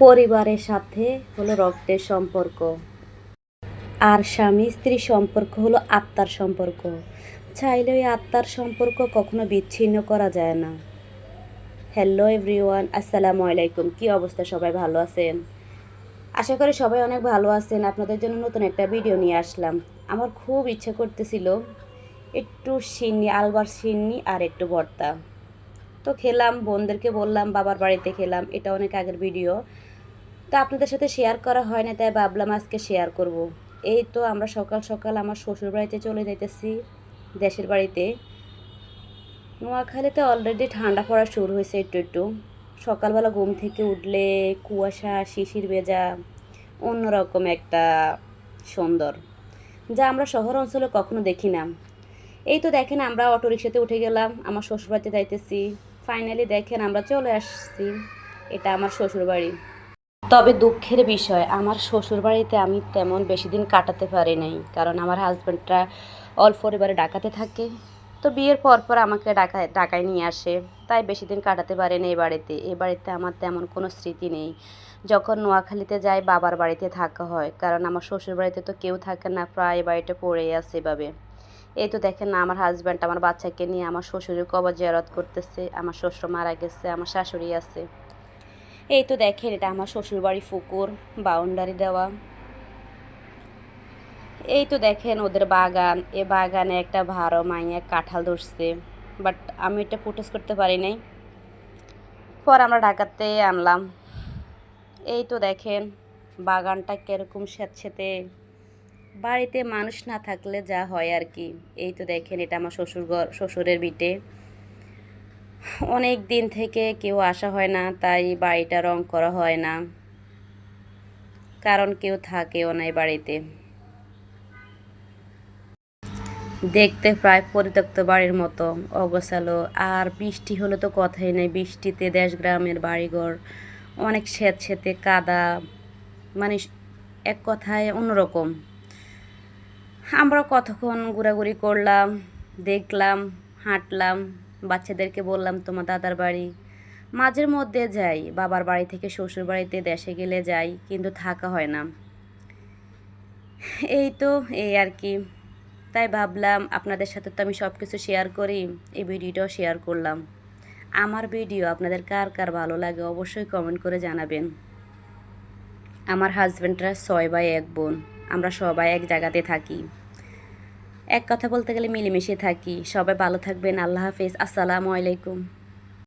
পরিবারের সাথে হলো রক্তের সম্পর্ক, আর স্বামী স্ত্রীর সম্পর্ক হলো আত্মার সম্পর্ক। চাইলে ওই আত্মার সম্পর্ক কখনো বিচ্ছিন্ন করা যায় না। হ্যালো এভরিওয়ান, আসসালামু আলাইকুম। কি অবস্থা? সবাই ভালো আছেন? আশা করি সবাই অনেক ভালো আছেন। আপনাদের জন্য নতুন একটা ভিডিও নিয়ে আসলাম। আমার খুব ইচ্ছে করতেছিল একটু সিন্নি, আলবার সিন্নি আর একটু ভর্তা। তো খেলাম, বোনদেরকে বললাম, বাবার বাড়িতে খেলাম। এটা অনেক আগের ভিডিও, তো আপনাদের সাথে শেয়ার করা হয় না, তাই ভাবলাম আজকে শেয়ার করব। এই তো আমরা সকাল সকাল আমার শ্বশুর বাড়িতে চলে যাইতেছি, দেশের বাড়িতে। নোয়াখালীতে অলরেডি ঠান্ডা পড়া শুরু হয়েছে একটু একটু। সকালবেলা ঘুম থেকে উঠলে কুয়াশা, শিশির ভেজা, অন্যরকম একটা সুন্দর, যা আমরা শহর অঞ্চলে কখনো দেখি না। এই তো দেখেন, আমরা অটোরিকশাতে উঠে গেলাম, আমার শ্বশুরবাড়িতে যাইতেছি। ফাইনালি দেখেন আমরা চলে আসছি। এটা আমার শ্বশুরবাড়ি। তবে দুঃখের বিষয়, আমার শ্বশুরবাড়িতে আমি তেমন বেশি দিন কাটাতে পারি নাই, কারণ আমার হাজব্যান্ডরা অল্প পরিবারে ঢাকাতে থাকে। তো বিয়ের পর পর আমাকে ঢাকায় নিয়ে আসে, তাই বেশি দিন কাটাতে পারি না এই বাড়িতে আমার তেমন কোনো স্মৃতি নেই। যখন নোয়াখালীতে যাই বাবার বাড়িতে থাকা হয়, কারণ আমার শ্বশুরবাড়িতে তো কেউ থাকে না, প্রায় বাড়িটা পড়েই আছে এভাবে। এই তো দেখেন না, আমার হাজব্যান্ড আমার বাচ্চাকে নিয়ে আমার শ্বশুরের কবর জিয়ারত করতেছে। আমার শ্বশুর মারা গেছে, আমার শাশুড়ি আছে। এই তো দেখেন, এটা আমার শ্বশুরবাড়ি, পুকুর, বাউন্ডারি দেওয়া। এই তো দেখেন ওদের বাগান, এ বাগানে একটা ভাড়ো মাইয়া কাঁঠাল ধরছে, বাট আমি এটা ফুটেজ করতে পারি নাই। পর আমরা ঢাকাতে আনলাম। এই তো দেখেন বাগানটা কিরকম স্যাঁতসেঁতে, বাড়িতে মানুষ না থাকলে যা হয় আর কি। এই তো দেখেন, এটা আমার শ্বশুরের ভিটে। অনেক দিন থেকে কেউ আসা হয় না, তাই বাড়িটা রং করা হয় না, কারণ কেউ থাকেও না এই বাড়িতে। দেখতে প্রায় পরিত্যক্ত বাড়ির মতো অগোছালো। আর বৃষ্টি হলে তো কথাই নেই, বৃষ্টিতে দেশ গ্রামের বাড়িঘর অনেক স্যাঁতসেঁতে, কাদা, মানে এক কথায় অন্যরকম। আমরা কতক্ষণ ঘোরাঘুরি করলাম, দেখলাম, হাঁটলাম। বাচ্চাদেরকে বললাম তোমার দাদার বাড়ি। মাঝের মধ্যে যাই, বাবার বাড়ি থেকে শ্বশুর বাড়িতে দেশে গেলে যাই, কিন্তু থাকা হয় না। এই তো, এই আর কি। তাই ভাবলাম আপনাদের সাথে তো আমি সব কিছু শেয়ার করি, এই ভিডিওটাও শেয়ার করলাম। আমার ভিডিও আপনাদের কার কার ভালো লাগে অবশ্যই কমেন্ট করে জানাবেন। আমার হাজব্যান্ডরা 6 ভাই 1 বোন, আমরা সবাই এক জায়গাতে থাকি। এক কথা বলতে গেলে মিলেমিশে থাকি। সবাই ভালো থাকবেন। আল্লাহ হাফেজ, আসসালামু আলাইকুম।